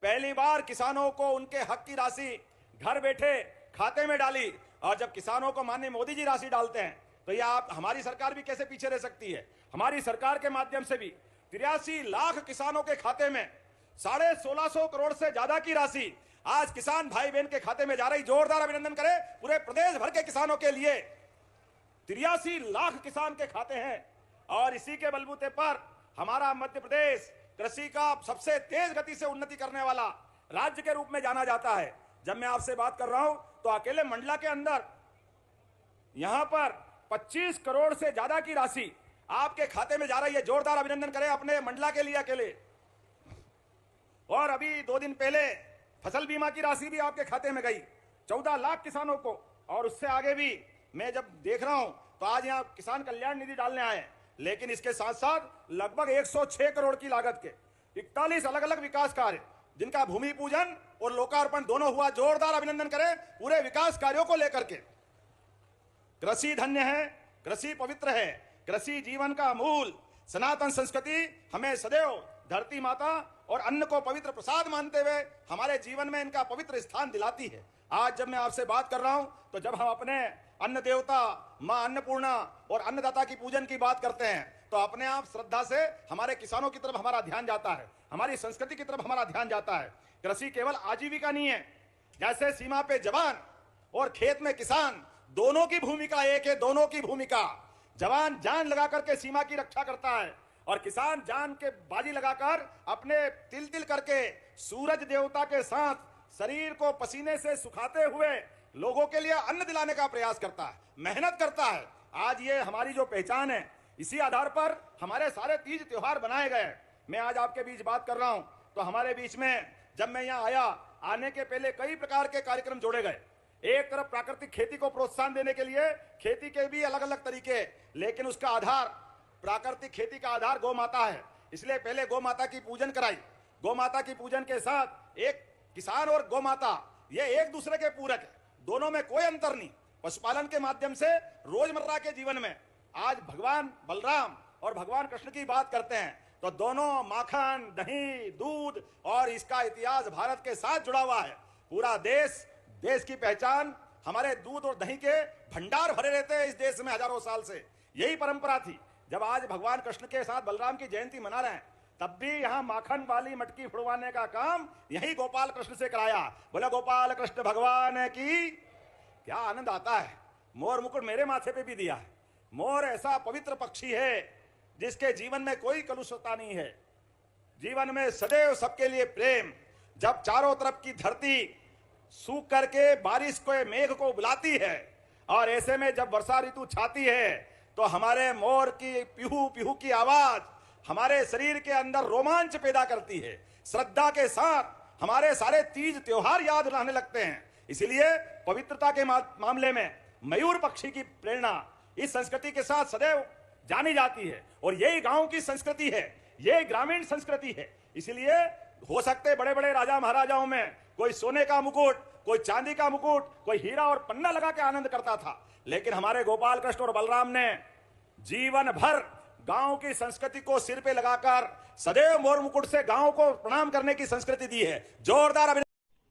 पहली बार किसानों को उनके हक की राशि घर बैठे खाते में डाली। और जब किसानों को माननीय मोदी जी राशि डालते हैं तो ये आप हमारी सरकार भी कैसे पीछे रह सकती है। हमारी सरकार के माध्यम से भी 83 लाख किसानों के खाते में 1650 करोड़ से ज्यादा की राशि आज किसान भाई बहन के खाते में जा रही। जोरदार अभिनंदन करें पूरे प्रदेश भर के किसानों के लिए। 83 लाख किसान के खाते हैं और इसी के बलबूते पर हमारा मध्य प्रदेश कृषि का सबसे तेज गति से उन्नति करने वाला राज्य के रूप में जाना जाता है। जब मैं आपसे बात कर रहा हूं तो अकेले मंडला के अंदर यहां पर 25 करोड़ से ज्यादा की राशि आपके खाते में जा रही है। जोरदार अभिनंदन करें अपने मंडला के लिए अकेले। और अभी 2 दिन पहले फसल बीमा की राशि भी आपके खाते में गई 14 लाख किसानों को। और उससे आगे भी मैं जब देख रहा हूं तो आज यहां किसान कल्याण निधि डालने आए, लेकिन इसके साथ साथ लगभग 106 करोड़ की लागत के 41 अलग अलग विकास कार्य जिनका भूमि पूजन और लोकार्पण दोनों हुआ। जोरदार अभिनंदन करें पूरे विकास कार्यों को लेकर के। कृषि धन्य है, कृषि पवित्र है, कृषि जीवन का मूल। सनातन संस्कृति हमें सदैव धरती माता और अन्न को पवित्र प्रसाद मानते हुए हमारे जीवन में इनका पवित्र स्थान दिलाती है। आज जब मैं आपसे बात कर रहा हूं तो जब हम अपने अन्न देवता मां अन्नपूर्णा और अन्नदाता की पूजन की बात करते हैं तो अपने आप श्रद्धा से हमारे किसानों की तरफ हमारा ध्यान जाता है, हमारी संस्कृति की तरफ हमारा ध्यान जाता है। कृषि केवल आजीविका नहीं है, जैसे सीमा पे जवान और खेत में किसान दोनों की भूमिका एक है। दोनों की भूमिका, जवान जान लगा करके सीमा की रक्षा करता है और किसान जान के बाजी लगाकर अपने तिल तिल करके सूरज देवता के साथ शरीर को पसीने से सुखाते हुए लोगों के लिए अन्न दिलाने का प्रयास करता है, मेहनत करता है। आज ये हमारी जो पहचान है, इसी आधार पर हमारे सारे तीज त्योहार बनाए गए। मैं आज आपके बीच बात कर रहा हूं तो हमारे बीच में जब मैं यहां आया, आने के पहले कई प्रकार के कार्यक्रम जोड़े गए। एक तरफ प्राकृतिक खेती को प्रोत्साहन देने के लिए खेती के भी अलग अलग तरीके, लेकिन उसका आधार, प्राकृतिक खेती का आधार गौ माता है, इसलिए पहले गौ माता की पूजन कराई। गौ माता की पूजन के साथ एक किसान और गौ माता ये एक दूसरे के पूरक है, दोनों में कोई अंतर नहीं। पशुपालन के माध्यम से रोजमर्रा के जीवन में आज भगवान बलराम और भगवान कृष्ण की बात करते हैं तो दोनों माखन, दही, दूध और इसका इतिहास भारत के साथ जुड़ा हुआ है। पूरा देश की पहचान हमारे दूध और दही के भंडार भरे रहते हैं इस देश में हजारों साल से। यही परंपरा थी। जब आज भगवान कृष्ण के साथ बलराम की जयंती मना रहे हैं तब भी यहाँ माखन वाली मटकी फुड़वाने का काम यही गोपाल कृष्ण से कराया। बोला गोपाल कृष्ण भगवान की। क्या आनंद आता है। मोर मुकुट मेरे माथे पे भी दिया है। मोर ऐसा पवित्र पक्षी है जिसके जीवन में कोई कलुषता नहीं है, जीवन में सदैव सबके लिए प्रेम। जब चारों तरफ की धरती सूख करके बारिश को, मेघ को बुलाती है और ऐसे में जब वर्षा ऋतु छाती है तो हमारे मोर की पिहू पिहू की आवाज हमारे शरीर के अंदर रोमांच पैदा करती है। श्रद्धा के साथ हमारे सारे तीज त्योहार याद रहने लगते हैं। इसलिए पवित्रता के मामले में मयूर पक्षी की प्रेरणा इस संस्कृति के साथ सदैव जानी जाती है और यही गांव की संस्कृति है, यही ग्रामीण संस्कृति है। इसलिए हो सकते बड़े बड़े राजा महाराजाओं में कोई सोने का मुकुट, कोई चांदी का मुकुट, कोई हीरा और पन्ना लगा के आनंद करता था, लेकिन हमारे गोपाल कृष्ण और बलराम ने जीवन भर गांव की संस्कृति को सिर पे लगाकर सदैव मोर मुकुट से गांव को प्रणाम करने की संस्कृति दी है। जोरदार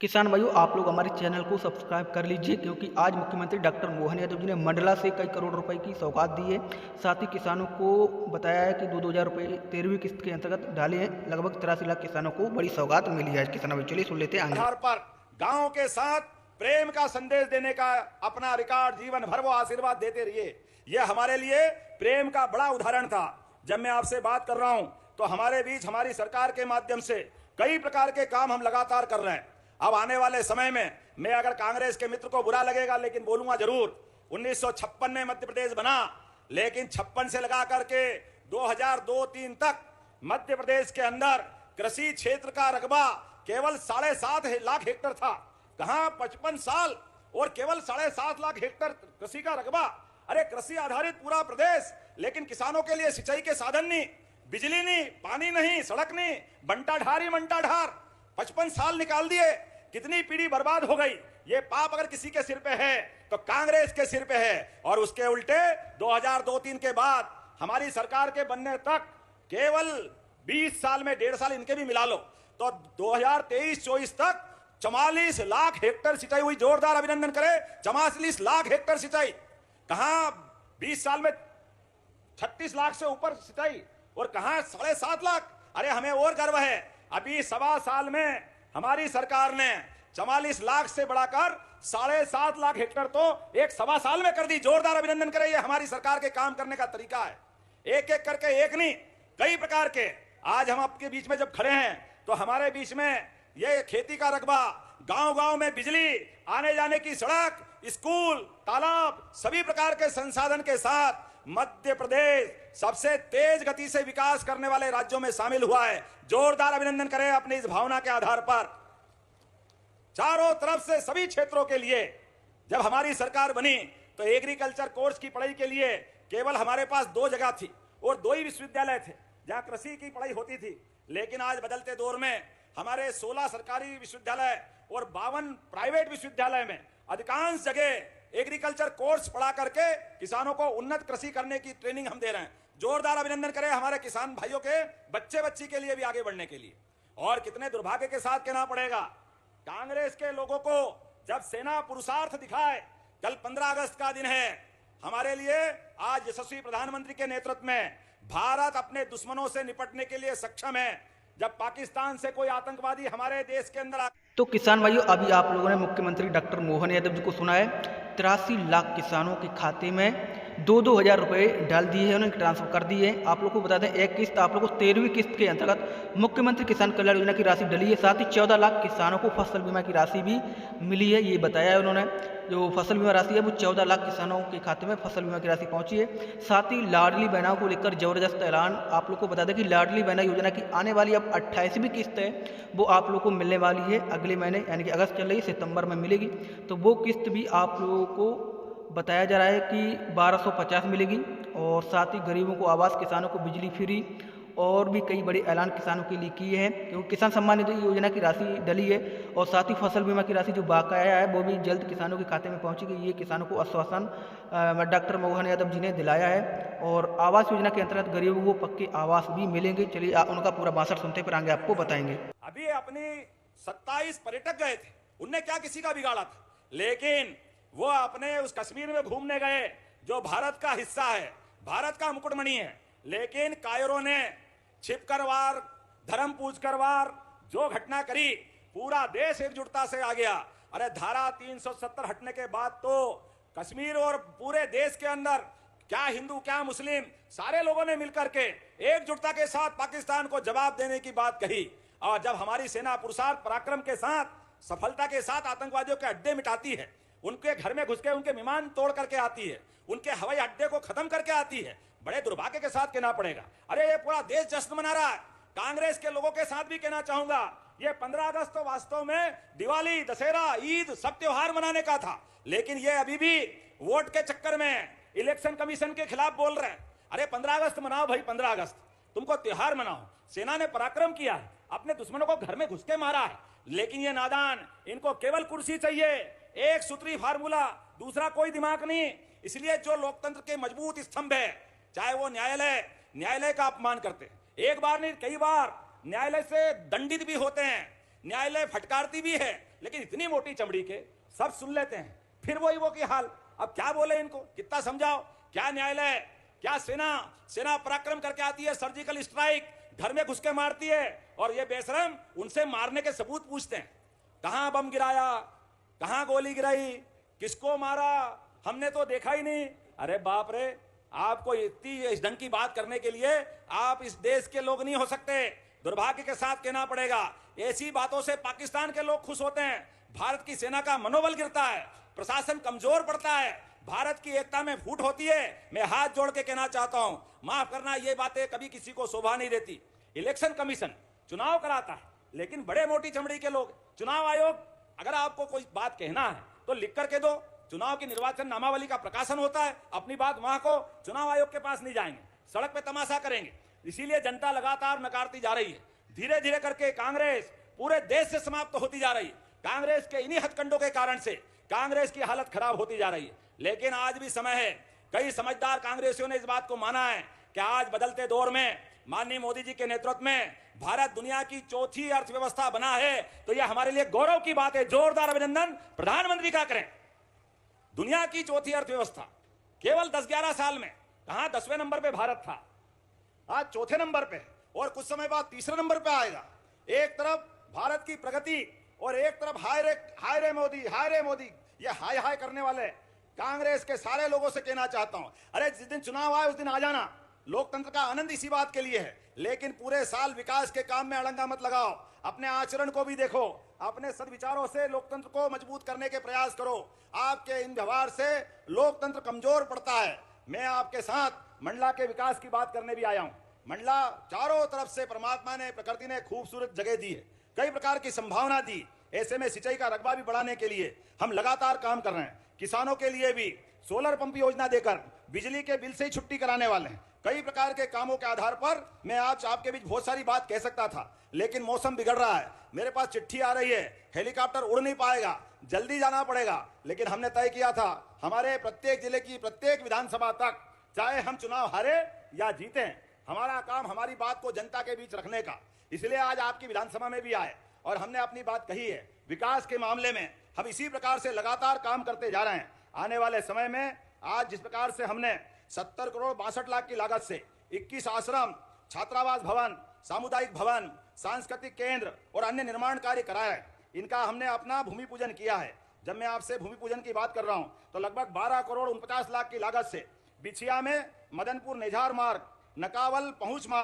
किसान भाइयों, आप लोग हमारे चैनल को सब्सक्राइब कर लीजिए क्योंकि आज मुख्यमंत्री डॉक्टर मोहन यादव जी ने मंडला से कई करोड़ रुपए की सौगात दी है। साथ ही किसानों को बताया है कि 2,000 रुपये 13वीं किस्त के अंतर्गत डाले हैं। लगभग 83 लाख किसानों को बड़ी सौगात मिली है। किसान भाई चलिए सुन लेते हैं। आधार पर गाँव के साथ प्रेम का संदेश देने का अपना रिकॉर्ड जीवन भर वो आशीर्वाद देते रहिए। ये हमारे लिए प्रेम का बड़ा उदाहरण था। जब मैं आपसे बात कर रहा हूं तो हमारे बीच हमारी सरकार के माध्यम से कई प्रकार के काम हम लगातार कर रहे हैं। अब आने वाले समय में मैं अगर कांग्रेस के मित्र को बुरा लगेगा लेकिन बोलूंगा जरूर। 1956 में मध्य प्रदेश बना, लेकिन 56 से लगा करके 2002-3 तक मध्य प्रदेश के अंदर कृषि क्षेत्र का रकबा केवल 7.5 लाख हेक्टेयर था। कहां 55 साल और केवल 7.5 लाख हेक्टेयर कृषि का रकबा। अरे कृषि आधारित पूरा प्रदेश, लेकिन किसानों के लिए सिंचाई के साधन नहीं, बिजली नहीं, पानी नहीं, सड़क नहीं, बंटा ढार ही बंटा ढार। 55 साल निकाल दिए, कितनी पीढ़ी बर्बाद हो गई। ये पाप अगर किसी के सिर पे है तो कांग्रेस के सिर पे है। और उसके उल्टे 2002-3 के बाद हमारी सरकार के बनने तक केवल 20 साल में 1.5 साल इनके भी मिला लो, तो 2023-24 तक 44 लाख हेक्टेयर सिंचाई हुई। जोरदार अभिनंदन करें। 44 लाख हेक्टेयर सिंचाई। कहां 20 साल में 36 लाख से ऊपर सिंचाई, और कहां 7.5 लाख। अरे हमें और गर्व है, अभी 1.25 साल में हमारी सरकार ने 44 लाख से बढ़ाकर 7.5 लाख हेक्टेयर तो 1.25 साल में कर दी। जोरदार अभिनंदन करें। यह हमारी सरकार के काम करने का तरीका है। एक एक करके, एक नहीं कई प्रकार के। आज हम आपके बीच में जब खड़े हैं तो हमारे बीच में ये खेती का रकबा, गांव-गांव में बिजली, आने जाने की सड़क, स्कूल, तालाब, सभी प्रकार के संसाधन के साथ मध्य प्रदेश सबसे तेज गति से विकास करने वाले राज्यों में शामिल हुआ है। जोरदार अभिनंदन करें अपनी इस भावना के आधार पर। चारों तरफ से सभी क्षेत्रों के लिए जब हमारी सरकार बनी तो एग्रीकल्चर कोर्स की पढ़ाई के लिए केवल हमारे पास 2 जगह थी और 2 ही विश्वविद्यालय थे जहां कृषि की पढ़ाई होती थी। लेकिन आज बदलते दौर में हमारे 16 सरकारी विश्वविद्यालय और 52 प्राइवेट विश्वविद्यालय में अधिकांश जगह एग्रीकल्चर कोर्स पढ़ा करके किसानों को उन्नत कृषि करने की ट्रेनिंग हम दे रहे हैं। जोरदार अभिनंदन करें हमारे किसान भाइयों के बच्चे बच्ची के लिए भी आगे बढ़ने के लिए। और कितने दुर्भाग्य के साथ कहना पड़ेगा, कांग्रेस के लोगों को जब सेना पुरुषार्थ दिखाए, कल 15 अगस्त का दिन है हमारे लिए। आज यशस्वी प्रधानमंत्री के नेतृत्व में भारत अपने दुश्मनों से निपटने के लिए सक्षम है। जब पाकिस्तान से कोई आतंकवादी हमारे देश के अंदर तो किसान भाइयों, अभी आप लोगों ने मुख्यमंत्री डॉक्टर मोहन यादव जी को सुना है। 83 लाख किसानों के खाते में 2-2 हज़ार रुपये डाल दिए हैं, उन्हें ट्रांसफर कर दिए हैं। आप लोग को बता दें, एक किस्त आप लोग को 13वीं किस्त के अंतर्गत मुख्यमंत्री किसान कल्याण योजना की राशि डली है। साथ ही 14 लाख किसानों को फसल बीमा की राशि भी मिली है। ये बताया है उन्होंने। जो फसल बीमा राशि है वो 14 लाख किसानों के खाते में फसल बीमा की राशि पहुंची है। साथ ही लाडली बहनों को लेकर जबरदस्त ऐलान। आप लोग को बता दें कि लाडली बहना योजना की आने वाली अब 28वीं किस्त है, वो आप लोग को मिलने वाली है अगले महीने, यानी कि अगस्त चल रही है, सितंबर में मिलेगी। तो वो किस्त भी आप लोगों को बताया जा रहा है कि 1250 मिलेगी। और साथ ही गरीबों को आवास, किसानों को बिजली फ्री, और भी कई बड़े ऐलान किसानों के लिए किए हैं। क्योंकि किसान सम्मान निधि योजना की राशि डली है और साथ ही फसल बीमा की राशि जो बकाया है वो भी जल्द किसानों के खाते में पहुंचेगी। ये किसानों को आश्वासन डॉक्टर मोहन यादव जी ने दिलाया है। और आवास योजना के अंतर्गत गरीबों को पक्के आवास भी मिलेंगे। चलिए उनका पूरा भाषण सुनते फिर आगे आपको बताएंगे। अभी अपनी 27 पर्यटक गए थे, उनने क्या किसी का बिगाड़ा था, लेकिन वो अपने उस कश्मीर में घूमने गए जो भारत का हिस्सा है, भारत का मुकुटमणि है। लेकिन कायरों ने छिपकर वार, धर्म पूजकर वार जो घटना करी, पूरा देश एकजुटता से आ गया। अरे धारा 370 हटने के बाद तो कश्मीर और पूरे देश के अंदर क्या हिंदू क्या मुस्लिम सारे लोगों ने मिलकर के एकजुटता के साथ पाकिस्तान को जवाब देने की बात कही। और जब हमारी सेना पुरुषार्थ पराक्रम के साथ सफलता के साथ आतंकवादियों के अड्डे मिटाती है, उनके घर में घुस के उनके विमान तोड़ करके आती है, उनके हवाई अड्डे को खत्म करके आती है, बड़े दुर्भाग्य के साथ कहना पड़ेगा। अरे ये पूरा देश जश्न मना रहा है। कांग्रेस के लोगों के साथ भी कहना चाहूंगा, ये 15 अगस्त तो वास्तव में दिवाली, दशहरा, ईद सब त्योहार मनाने का था। लेकिन ये अभी भी वोट के चक्कर में इलेक्शन कमीशन के खिलाफ बोल रहे हैं। अरे 15 अगस्त मनाओ भाई, 15 अगस्त तुमको त्योहार मनाओ। सेना ने पराक्रम किया है, अपने दुश्मनों को घर में घुस के मारा है। लेकिन ये नादान, इनको केवल कुर्सी चाहिए, एक सूत्री फार्मूला, दूसरा कोई दिमाग नहीं। इसलिए जो लोकतंत्र के मजबूत स्तंभ है, चाहे वो न्यायालय का अपमान करते हैं, एक बार नहीं कई बार न्यायालय से दंडित भी होते हैं, न्यायालय फटकारती भी है, लेकिन इतनी मोटी चमड़ी के सब सुन लेते हैं। फिर वही वो की हाल। अब क्या बोले इनको, कितना समझाओ। क्या न्यायालय, क्या सेना पराक्रम करके आती है, सर्जिकल स्ट्राइक, घर में घुस के मारती है, और ये बेशरम उनसे मारने के सबूत पूछते हैं। कहां बम गिराया, कहां गोली गिराई, किसको मारा, हमने तो देखा ही नहीं। अरे बाप रे, आपको इतनी इस ढंग की बात करने के लिए आप इस देश के लोग नहीं हो सकते। दुर्भाग्य के साथ कहना पड़ेगा, ऐसी बातों से पाकिस्तान के लोग खुश होते हैं, भारत की सेना का मनोबल गिरता है, प्रशासन कमजोर पड़ता है, भारत की एकता में फूट होती है। मैं हाथ जोड़ के कहना चाहता हूं, माफ करना, ये बातें कभी किसी को शोभा नहीं देती। इलेक्शन कमीशन चुनाव कराता है, लेकिन बड़े मोटी चमड़ी के लोग, चुनाव आयोग, अगर आपको कोई बात कहना है तो लिख करके दो। चुनाव की निर्वाचन नामावली का प्रकाशन होता है, अपनी बात वहां को चुनाव आयोग के पास नहीं जाएंगे, सड़क पे तमाशा करेंगे। इसीलिए जनता लगातार नकारती जा रही है। धीरे धीरे करके कांग्रेस पूरे देश से समाप्त होती जा रही है। कांग्रेस के इन्हीं हथकंडों के कारण से कांग्रेस की हालत खराब होती जा रही है। लेकिन आज भी समय है, कई समझदार कांग्रेसियों ने इस बात को माना है कि आज बदलते दौर में माननीय मोदी जी के नेतृत्व में भारत दुनिया की चौथी अर्थव्यवस्था बना है, तो यह हमारे लिए गौरव की बात है। जोरदार अभिनंदन प्रधानमंत्री का करें। दुनिया की चौथी अर्थव्यवस्था केवल 10-11 साल में, कहां 10वें नंबर पे भारत था, आज चौथे नंबर पे, और कुछ समय बाद तीसरे नंबर पे आएगा। एक तरफ भारत की प्रगति और एक तरफ हाय रे मोदी, ये हाय हाय करने वाले कांग्रेस के सारे लोगों से कहना चाहता हूं, अरे जिस दिन चुनाव आए उस दिन आ जाना। लोकतंत्र का आनंद इसी बात के लिए है, लेकिन पूरे साल विकास के काम में अड़ंगा मत लगाओ। अपने आचरण को भी देखो, अपने सद्विचारों से लोकतंत्र को मजबूत करने के प्रयास करो। आपके इन व्यवहार से लोकतंत्र कमजोर पड़ता है। मैं आपके साथ मंडला के विकास की बात करने भी आया हूं। मंडला चारों तरफ से परमात्मा ने, प्रकृति ने खूबसूरत जगह दी है, कई प्रकार की संभावना दी। ऐसे में सिंचाई का रकबा भी बढ़ाने के लिए हम लगातार काम कर रहे हैं। किसानों के लिए भी सोलर पंप योजना देकर बिजली के बिल से ही छुट्टी कराने वाले हैं। कई प्रकार के कामों के आधार पर मैं आज आपके बीच बहुत सारी बात कह सकता था, लेकिन मौसम बिगड़ रहा है। मेरे पास चिट्ठी आ रही है, हेलीकॉप्टर उड़ नहीं पाएगा, जल्दी जाना पड़ेगा। लेकिन हमने तय किया था हमारे प्रत्येक जिले की प्रत्येक विधानसभा तक, चाहे हम चुनाव हारे या जीते, हमारा काम हमारी बात को जनता के बीच रखने का। इसलिए आज आपकी विधानसभा में भी आए और हमने अपनी बात कही है। विकास के मामले में हम इसी प्रकार से लगातार काम करते जा रहे हैं। आने वाले समय में आज जिस प्रकार से हमने 70 करोड़ 62 लाख की लागत से 21 आश्रम, छात्रावास भवन, सामुदायिक भवन, सांस्कृतिक केंद्र और अन्य निर्माण कार्य कराए, इनका हमने अपना भूमि पूजन किया है। जब मैं आपसे भूमि पूजन की बात कर रहा हूं तो लगभग 12 करोड़ 49 लाख की लागत से बिछिया में मदनपुर नेजार मार्ग, नकावल पहुंच मार्ग,